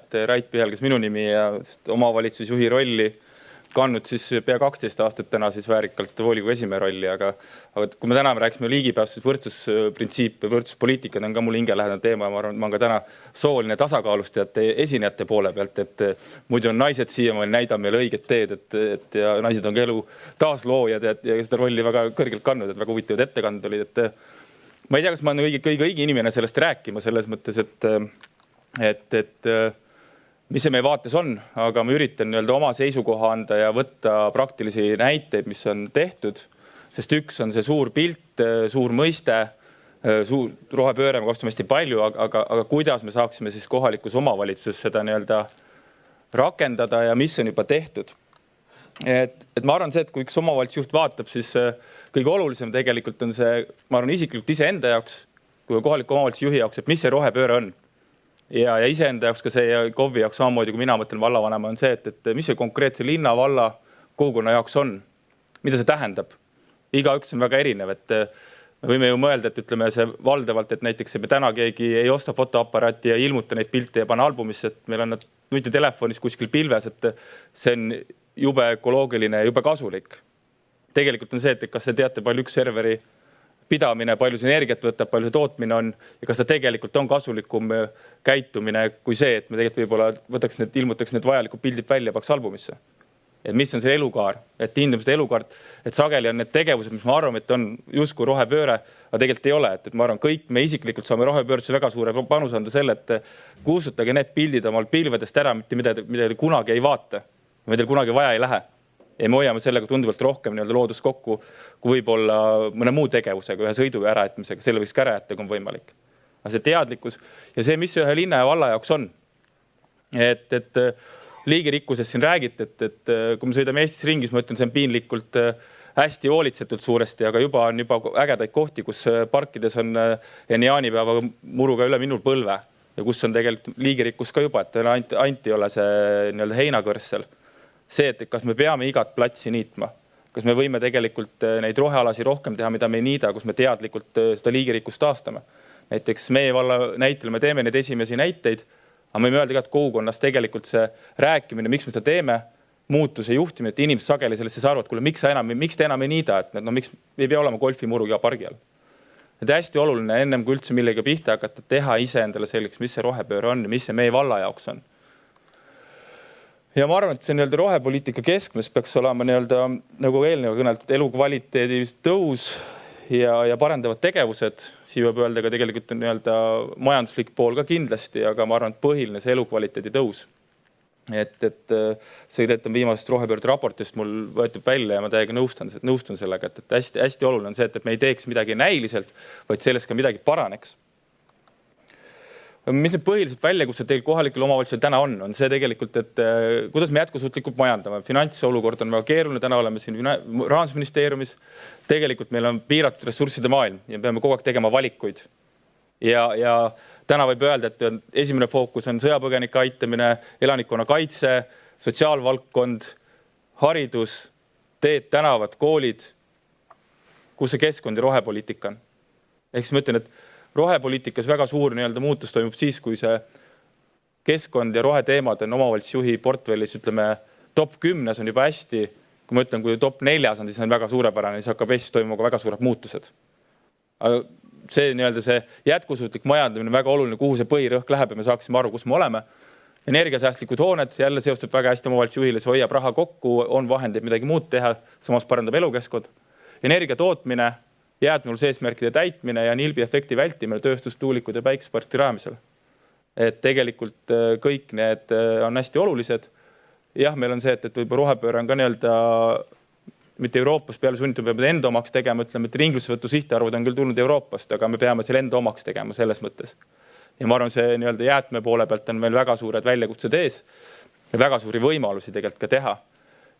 et Rait Pihel, kes minu nimi ja omavalitsusjuhi rolli kandnud siis pea 12 aastat täna siis väärikalt volikogu esimehe rolli, aga kui me täna rääkisime ligipääsu, siis võrdsusprintsiip ja võrdsuspoliitikad on ka mul hingelähedane teema. Ma arvan, et ma olen ka täna sooline tasakaalustajate esinejate poole pealt, et muidu on naised siiamaani näidanud meile õiget teed, ja naised on ka elu taasloojad ja seda rolli väga kõrgelt kandnud, et väga huvitavad ettekanded olid. Ma ei tea, kas ma olen kõige inimene sellest rääkima selles mõttes, et mis see meie vaates on, aga ma üritan oma seisukoha anda ja võtta praktilisi näiteid, mis on tehtud, sest üks on see suur pilt, suur mõiste, suur rohepööre, me kasutame hästi palju, aga kuidas me saaksime siis kohalikus omavalitsuses seda rakendada ja mis on juba tehtud. Et ma arvan see, et kui üks omavalitsusjuht vaatab, siis kõige olulisem tegelikult on see, ma arvan isiklikult iseenda jaoks, kui kohaliku omavalitsusjuhi jaoks, et mis see rohepööre on. Ja iseenda jaoks ka see ja KOV-i jaoks samamoodi, kui mina mõtlen vallavanema, on see, et mis see konkreetse linna, valla, kogukonna jaoks on. Mida see tähendab? Iga üks on väga erinev, et me võime ju mõelda, et ütleme see valdavalt, et näiteks me täna keegi ei osta fotoaparaati ja ilmuta neid pilte ja pane albumisse, et meil on nad nutitelefonis kuskil pilves, et see on jube ökoloogiline ja jube kasulik. Tegelikult on see, et kas te teate, palju üks serveri pidamine, palju see energiat võtab, palju see tootmine on ja kas ta tegelikult on kasulikum käitumine kui see, et me tegelikult võib-olla ilmutaks need vajalikud pildid välja ja paks albumisse. Et mis on see elukaar, et hindame seda elukaart, et sageli on need tegevused, mis ma arvan, et on justkui rohepööre, aga tegelikult ei ole. Et ma arvan, kõik me isiklikult saame rohepöördesse väga suure panus anda selle, et kustutage need pildid omal pilvedest ära, mida te kunagi ei vaata, mida teil kunagi vaja ei lähe. Ja me hoiame sellega tunduvalt rohkem loodust kokku, kui võib-olla mõne muu tegevusega, ühe sõidu ja äraetmisega, selle võiks ka ära jätta, kui on võimalik. Aga see teadlikkus ja see, mis ühe linna ja valla jaoks on. Et liigirikkusest siin räägite, et kui me sõidame Eestis ringis, ma ütlen, see on piinlikult hästi hoolitsetud suuresti, aga juba on ägedaid kohti, kus parkides on enne jaanipäeva muruga üle minul põlve ja kus on tegelikult liigirikkus ka juba, et ainult ei ole see heinakõrs seal. See, et kas me peame igat platsi niitma, kas me võime tegelikult neid rohealasi rohkem teha, mida me ei niida, kus me teadlikult seda liigirikkust taastame. Näiteks meie valla näitel me teeme neid esimesi näiteid, aga me võime öelda, et kogukonnas tegelikult see rääkimine, miks me seda teeme, muutuse juhtimine, et inimesed sageli sellesse saavad, kuule, miks te enam ei niida, et miks ei pea olema golfimuru ja pargi all. Et hästi oluline ennem kui üldse millega pihta hakata teha ise endale selgeks, mis see rohepööre on ja mis see meie valla jaoks on. Ja ma arvan, et see rohepoliitika keskmes peaks olema nagu eelneva kõnelt elukvaliteedi tõus ja parendavad tegevused. Siin võib öelda ka tegelikult on majanduslik pool ka kindlasti, aga ma arvan, et põhiline see elukvaliteedi tõus. Et see on viimasest rohepöörde raportist mul võetud välja ja ma täiega nõustun sellega, et hästi oluline on see, et me ei teeks midagi näiliselt, vaid sellest ka midagi paraneks. Mis need põhilised väljakutsed teil kohalikul omavalitsusel täna on see tegelikult, et kuidas me jätkusuutlikult majandame. Finantsolukord on väga keeruline, täna oleme siin Rahandusministeeriumis. Tegelikult meil on piiratud ressursside maailm ja peame kogu aeg tegema valikuid. Ja täna võib öelda, et esimene fookus on sõjapõgenike aitamine, elanikkonna kaitse, sotsiaalvaldkond, haridus, teed, tänavad, koolid, kus see keskkond ja rohepoliitika on. Ehk siis ma ütlen, et rohepoliitikas väga suur muutus toimub siis, kui see keskkond ja roheteemad on omavalitsusjuhi portfellis, ütleme, top 10 on juba hästi. Kui ma ütlen, kui top 4 on, siis on väga suurepärane, siis hakkab Eestis toimuma ka väga suured muutused. Aga see jätkusuutlik majandamine on väga oluline, kuhu see põhirõhk läheb ja me saaksime aru, kus me oleme. Energiasäästlikud hooned jälle seostub väga hästi omavalitsusjuhile, see hoiab raha kokku, on vahendeid midagi muud teha, samas parandab elukeskkond. Energia tootmine, jäätmuluse eesmärkide täitmine ja nilbi efekti vältimine tööstustuulikud ja päikseparkide rajamisel. Et tegelikult kõik need on hästi olulised. Jah, meil on see, et võib-olla rohepööre on ka mitte Euroopast peale sunnitud, peame enda omaks tegema, ütleme, et ringlussevõtu sihtarvud on küll tulnud Euroopast, aga me peame selle enda omaks tegema selles mõttes. Ja ma arvan, see jäätme poole pealt on meil väga suured väljakutsed ees ja väga suuri võimalusi tegelikult ka teha.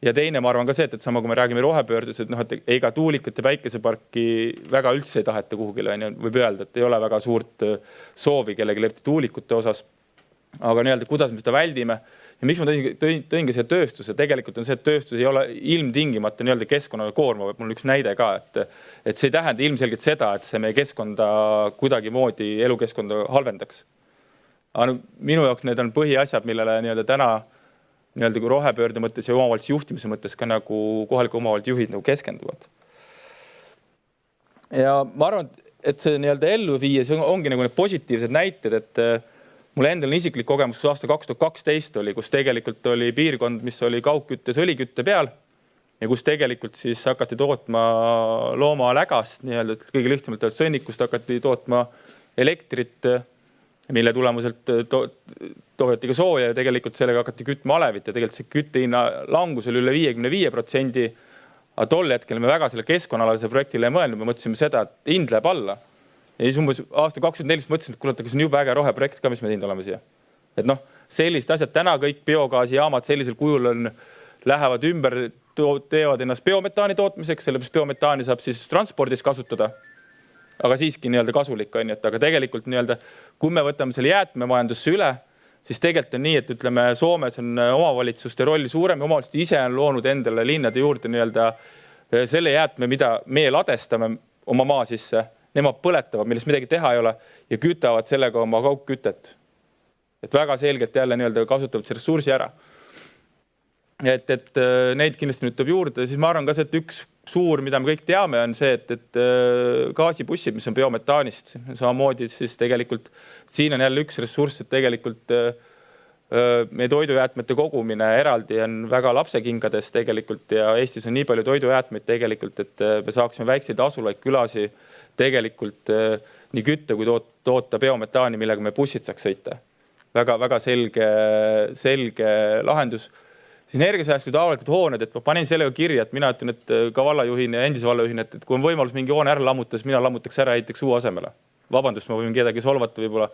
Ja teine, ma arvan ka see, et sama kui me räägime rohepöördes, et ega tuulikute päikeseparki väga üldse ei taheta kuhugile, võib öelda, et ei ole väga suurt soovi kellegi lepti tuulikute osas. Aga kuidas me seda väldime ja miks ma tõingi see tööstuse, tegelikult on see, et tööstus ei ole ilmtingimata keskkonnale koorma, mul on üks näide ka, et see ei tähenda ilmselgelt seda, et see meie keskkonda kuidagi moodi elukeskkonda halvendaks. Aga minu jaoks need on põhiasjad, millele nii-öelda täna nii-öelda kui rohepöörde mõttes ja omavalitsuse juhtimise mõttes ka nagu kohaliku omavalitsuse juhid nagu keskenduvad. Ja ma arvan, et see nii-öelda ellu viia, see ongi nagu need positiivsed näited, et mul endal on isiklik kogemus, kus aasta 2012 oli, kus tegelikult oli piirkond, mis oli kaugkütte, sõlikütte peal ja kus tegelikult siis hakati tootma loomalägast, nii-öelda kõige lihtsamalt sõnnikust hakati tootma elektrit, mille tulemuselt toodeti ka sooja ja tegelikult sellega hakati kütma alevit ja tegelikult see küttehinna langus oli üle 55%. Aga tol hetkel me väga selle keskkonnaalase projektile ei mõelnud, me mõtlesime seda, et hind läheb alla. Ja siis umbes aasta 2014 mõtlesin, et kuule, see on juba äge roheprojekt ka, mis me teinud oleme siia. Et noh, sellised asjad täna kõik biogaasijaamad sellisel kujul lähevad ümber, teevad ennast biometaani tootmiseks, sellepärast biometaani saab siis transpordis kasutada. Aga siiski nii-öelda kasulik on, aga tegelikult nii-öelda, kui me võtame selle jäätmemajandusse üle, siis tegelikult on nii, et ütleme, Soomes on omavalitsuste roll suurem ja omavalitsused ise on loonud endale linnade juurde nii-öelda selle jäätme, mida me ladestame oma maa sisse, nemad põletavad, millest midagi teha ei ole ja kütavad sellega oma kaugkütet. Et väga selgelt jälle nii-öelda kasutavad see ressursi ära. Et neid kindlasti nüüd tuleb juurde, siis ma arvan ka see, et üks suur, mida me kõik teame, on see, et gaasibussid, mis on biometaanist, samamoodi siis tegelikult siin on jälle üks ressurss, et tegelikult meie toidujäätmete kogumine eraldi on väga lapsekingades tegelikult ja Eestis on nii palju toidujäätmeid tegelikult, et me saaksime väikseid asulaid külasi tegelikult nii kütte kui toota biometaani, millega me bussid saaks sõita. Väga selge lahendus. Siis energiasäästud avalikud hooned, et ma panin sellega kirja, et mina ütlen, et ka vallajuhin ja endise vallajuhin, et kui on võimalus mingi hoone ära lammutada, siis mina lammutaks ära ehitaks uue asemele. Vabandust, ma võin kedagi solvata võib-olla.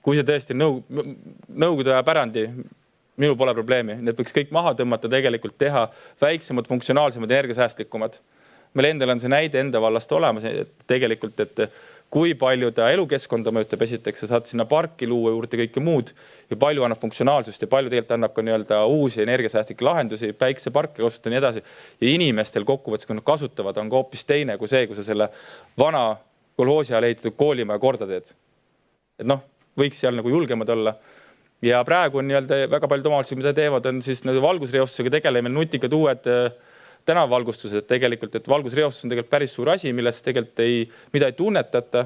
Kui see tõesti nõukogude aja pärandi, minul pole probleemi. Need võiks kõik maha tõmmata tegelikult teha väiksemad, funktsionaalsemad, energiasäästlikumad. Meil endal on see näide enda vallast olemas tegelikult, et kui palju ta elukeskkonda mõjutab esiteks, sa saad sinna parki luua juurde kõike muud ja palju annab funktsionaalsust ja palju tegelikult annab ka nii-öelda uusi energiasäästlikke lahendusi, päikseparke kasutada nii edasi. Ja inimestel kokkuvõttes, kui nad kasutavad, on ka hoopis teine kui see, kui sa selle vana kolhoosi ajal ehitatud koolimaja korda teed. Et noh, võiks seal nagu julgemad olla. Ja praegu on nii-öelda väga paljud omavalitsused, mida teevad, on siis valgusreostusega tegeleme nutikad uued tänavavalgustused, et tegelikult, et valgusreostus on tegelikult päris suur asi, millest tegelikult mida ei tunnetata,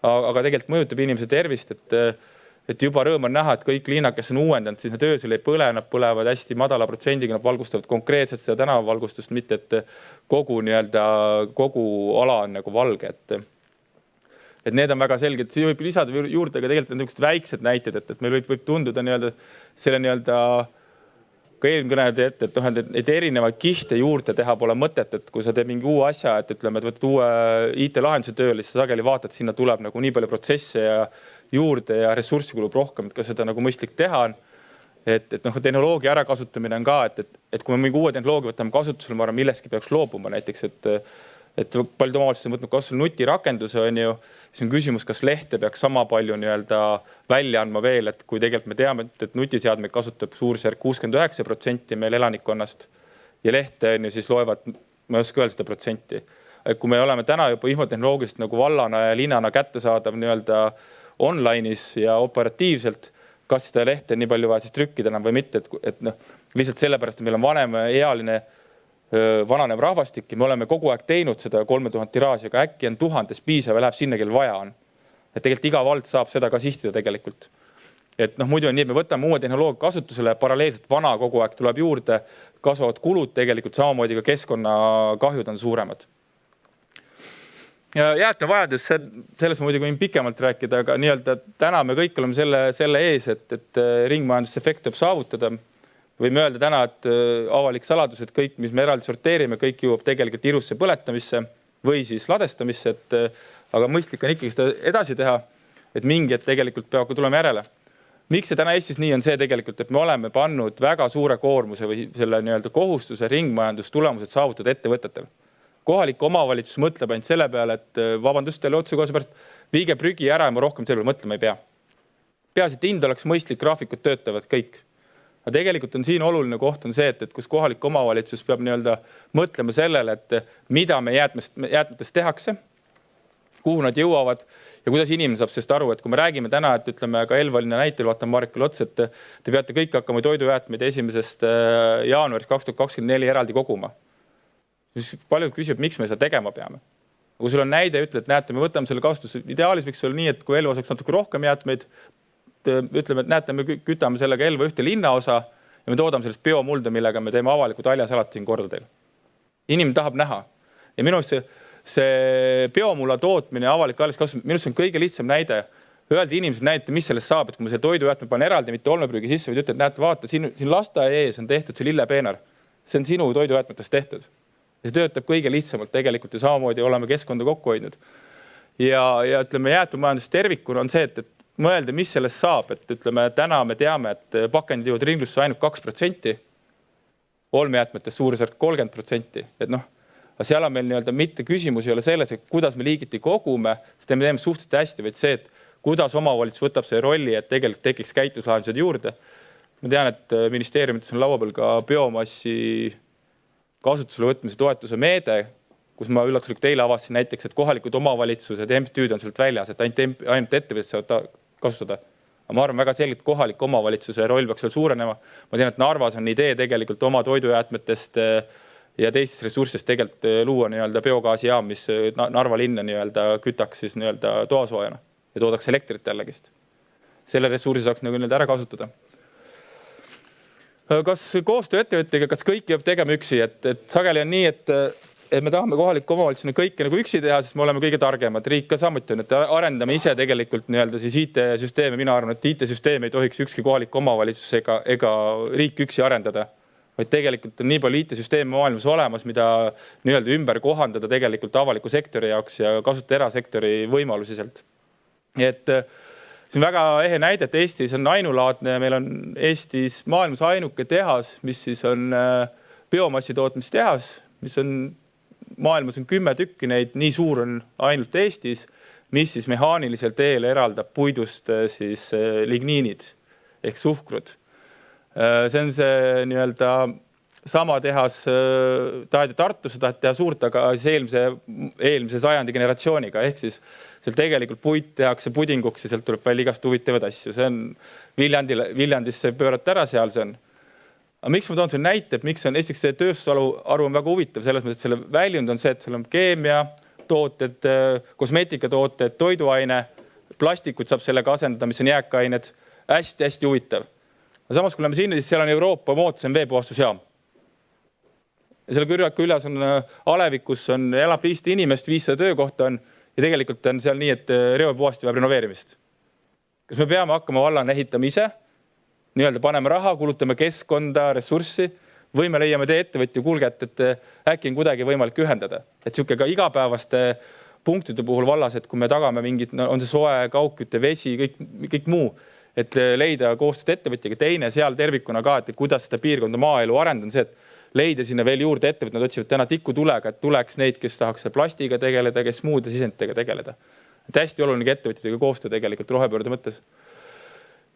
aga tegelikult mõjutab inimese tervist, et juba rõõm on näha, et kõik liinad, kes on uuendanud, siis need öösel ei põle, nad põlevad hästi madala protsendiga, nad valgustavad konkreetselt seda tänavavalgustust, mitte et kogu ala on nagu valge, et need on väga selged. Siin võib lisada juurde ka tegelikult niisugused väiksed näited, et meil võib tunduda nii-öelda selle nii-öelda ka eelmkõneled ette, et neid erinevaid kihte juurde teha pole mõtet, et kui sa teed mingi uue asja, et ütleme, et võtad uue IT-lahenduse tööle, siis sa sageli vaatad, sinna tuleb nagu nii palju protsesse ja juurde ja ressurssi kulub rohkem, et ka seda nagu mõistlik teha on. Et tehnoloogia ärakasutamine on ka, et kui me mingi uue tehnoloogia võtame kasutusele, ma arvan, milleski peaks loobuma näiteks, et paljud omavalitsused on võtnud kasvõi nutirakenduse, on ju, siis on küsimus, kas lehte peaks sama palju nii-öelda välja andma veel, et kui tegelikult me teame, et nutiseadmeid kasutab suurusjärk 69% meil elanikkonnast ja lehte on ju siis loevad, ma ei oska öelda seda protsenti. Et kui me oleme täna juba infotehnoloogiliselt nagu vallana ja linnana kättesaadav nii-öelda online'is ja operatiivselt, kas seda lehte nii palju vaja siis trükkida enam või mitte, et lihtsalt sellepärast, et meil on vanemaealine vananev rahvastik ja me oleme kogu aeg teinud seda 3000 tiraaži, aga äkki on 1000 piisav ja läheb sinna, kel vaja on. Et tegelikult iga vald saab seda ka sihtida tegelikult. Et muidu on nii, et me võtame uue tehnoloogia kasutusele, paralleelselt vana kogu aeg tuleb juurde, kasvavad kulud tegelikult, samamoodi ka keskkonnakahjud on suuremad. Ja jäätmevajadus, sellest ma muidugi võin pikemalt rääkida, aga nii-öelda täna me kõik oleme selle ees, et ringmajandusefekt tuleb saavutada. Võime öelda täna, et avalik saladus, et kõik, mis me eraldi sorteerime, kõik jõuab tegelikult irusse põletamisse või siis ladestamisse, aga mõistlik on ikkagi seda edasi teha, et mingi, et tegelikult peab tulema järele. Miks see täna Eestis nii on see tegelikult, et me oleme pannud väga suure koormuse või selle nii-öelda kohustuse ringmajandustulemused saavutada ettevõtetel. Kohalik omavalitsus mõtleb ainult selle peale, et vabandust teile otse kohe pärast, viige prügi ära ja ma rohkem selle peale mõtlema ei pea. Peaasi, et hind oleks mõistlik, graafikud töötavad kõik. Aga tegelikult on siin oluline koht on see, et kus kohalik omavalitsus peab nii-öelda mõtlema sellele, et mida me jäätmetest tehakse, kuhu nad jõuavad ja kuidas inimene saab sellest aru, et kui me räägime täna, et ütleme ka Elvalinna näitel, vaatan Marikule otsa, et te peate kõik hakkama toidujäätmeid 1. jaanuarist 2024 eraldi koguma. Siis paljud küsivad, miks me seda tegema peame. Kui sul on näide, ütled, et näete, me võtame selle kasutusse. Ideaalis võiks olla nii, et kui Elva saaks natuke rohkem jäätmeid, ütleme, et näete, me kütame sellega Elva ühte linnaosa ja me toodame sellest biomulda, millega me teeme avalikud haljasalat siin korda teil. Inimene tahab näha. Ja minu see biomulla tootmine ja avalik haljaskasutus, minu see on kõige lihtsam näide. Öeldi inimesed näite, mis sellest saab, et kui ma selle toidujäätme panen eraldi, mitte olmeprügi sisse, või ütled, näete, vaata, siin lasteaia ees on tehtud see lillepeenar. See on sinu toidujäätmetest tehtud. Ja see töötab kõige lihtsamalt tegelikult ja samamoodi oleme keskkonda kokku hoidnud. Ja ütleme, jäätmemajandus tervikuna on see, et mõelda, mis sellest saab. Et ütleme, täna me teame, et pakendid jõuavad ringlusse ainult 2%, olmejäätmetest suurusjärk 30%. Et seal on meil nii-öelda mitte küsimus ei ole selles, et kuidas me liigiti kogume, sest me teeme suhteliselt hästi, vaid see, et kuidas omavalitsus võtab see rolli, et tegelikult tekiks käituslahendused juurde. Ma tean, et ministeeriumites on laua peal ka biomassi kasutusele võtmise toetuse meede, kus ma üllatuslikult eile avasin näiteks, et kohalikud omavalitsused ja MTÜd on sealt väljas, et ainult ettevõtted saavad kasutada. Aga ma arvan väga selgelt, kohalik omavalitsuse roll peaks seal suurenema. Ma tean, et Narvas on idee tegelikult oma toidujäätmetest ja teistest ressurssidest tegelikult luua nii-öelda biogaasijaam, mis Narva linna nii-öelda kütaks siis nii-öelda toasoojana ja toodaks elektrit jällegist. Selle ressursi saaks nii-öelda ära kasutada. Kas koostöö ettevõttega, kas kõik peab tegema üksi, et sageli on nii, et me tahame kohaliku omavalitsusena kõike nagu üksi teha, sest me oleme kõige targemad. Riik ka samuti on, et arendame ise tegelikult nii-öelda siis IT-süsteeme. Mina arvan, et IT-süsteem ei tohiks ükski kohalik omavalitsus ega riik üksi arendada, vaid tegelikult on nii palju IT-süsteeme maailmas olemas, mida nii-öelda ümber kohandada tegelikult avaliku sektori jaoks ja kasutada erasektori võimalusi sealt. Et see on väga ehe näide, et Eestis on ainulaadne ja meil on Eestis maailmas ainuke tehas, mis siis on biomassi tootmise tehas, mis on maailmas on 10 tükki neid, nii suur on ainult Eestis, mis siis mehaanilisel teel eraldab puidust siis ligniinid ehk suhkrud. See on see nii-öelda sama tehas taheti Tartusse teha suurt, aga eelmise sajandi generatsiooniga ehk siis seal tegelikult puit tehakse pudinguks ja sealt tuleb veel igast huvitavad asju. See on Viljandisse pöörata ära seal see on. Aga miks ma toon selle näite, et miks on esiteks see tööstusharu on väga huvitav selles mõttes, et selle väljund on see, et seal on keemia, tooted, kosmeetikatooted, toiduaine, plastikud saab sellega asendada, mis on jääkained. Hästi huvitav. Aga samas, kui oleme sinna, siis seal on Euroopa moodsam veepuhastusjaam. Ja selle kõrvaka üles on Alevikus elab 500 inimest, 500 töökohta on ja tegelikult on seal nii, et reopuhasti vajab renoveerimist. Kas me peame hakkama vallana ehitama ise, nii-öelda paneme raha, kulutame keskkonda, ressurssi või me leiame tee ettevõtja kuulge, et äkki on kuidagi võimalik ühendada. Et siuke ka igapäevaste punktide puhul vallas, et kui me tagame mingid, on see soe, kaugkütte, vesi, kõik muu, et leida koostööd ettevõtjaga. Teine seal tervikuna ka, et kuidas seda piirkonda maaelu arendan see, et leida sinna veel juurde ettevõtted, nad otsivad täna tikutulega, et tuleks neid, kes tahaks plastiga tegeleda, kes muude sisenditega tegeleda. Et hästi oluline ettevõtjatega koostöö tegelikult rohepöörde mõttes.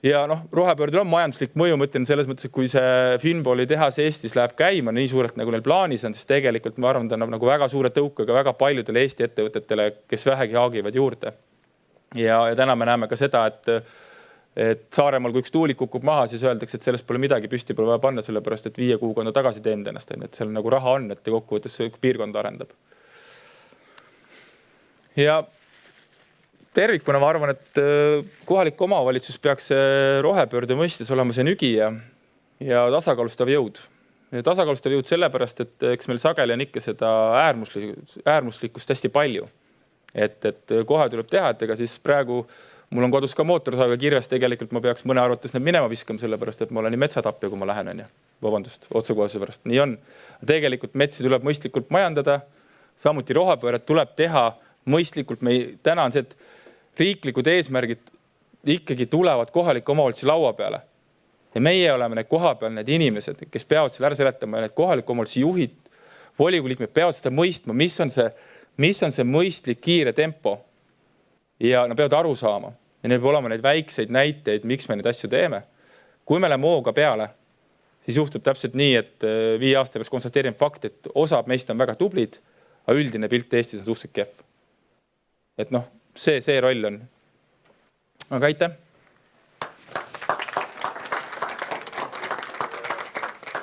Ja rohepöördel on majanduslik mõju, mõtlen selles mõttes, et kui see Finboli tehas Eestis läheb käima nii suurelt, nagu neil plaanis on, siis tegelikult ma arvan, ta annab nagu väga suure tõukaga väga paljudele Eesti ettevõtetele, kes vähegi haagivad juurde. Ja täna me näeme ka seda, et Saaremaal, kui üks tuulik kukub maha, siis öeldakse, et sellest pole midagi püsti pole vaja panna, sellepärast, et 5 kuuga tagasi teend ennast. Et seal nagu raha on, et kokkuvõttes piirkond arendab. Ja tervikuna ma arvan, et kohalik omavalitsus peaks rohepöörde mõistes olema see nügi ja tasakaalustav jõud. Ja tasakaalustav jõud sellepärast, et eks meil sageli on ikka seda äärmuslikkust hästi palju. Et kohe tuleb teha, et ega siis praegu mul on kodus ka mootorsaaga kirjas, tegelikult ma peaks mõne arvates need minema viskama sellepärast, et ma olen nii metsatapja, kui ma lähen. Vabandust, otsekohase pärast. Nii on. Tegelikult metsi tuleb mõistlikult majandada. Samuti rohepööret tuleb teha mõistlikult. Täna on see, et riiklikud eesmärgid ikkagi tulevad kohaliku omavalitsuse laua peale. Ja meie oleme need koha peal, need inimesed, kes peavad selle ära seletama ja need kohaliku omavalitsuse juhid, volikogu liikmed peavad seda mõistma, mis on see mõistlik kiire tempo. Ja nad peavad aru saama. Ja neil peab olema neid väikseid näiteid, miks me neid asju teeme. Kui me oleme hooga peale, siis juhtub täpselt nii, et 5 aasta peaks konstateerima fakt, et osad meist on väga tublid, aga üldine pilt Eestis on suhteliselt kehv. et noh, see roll on. Aga aitäh!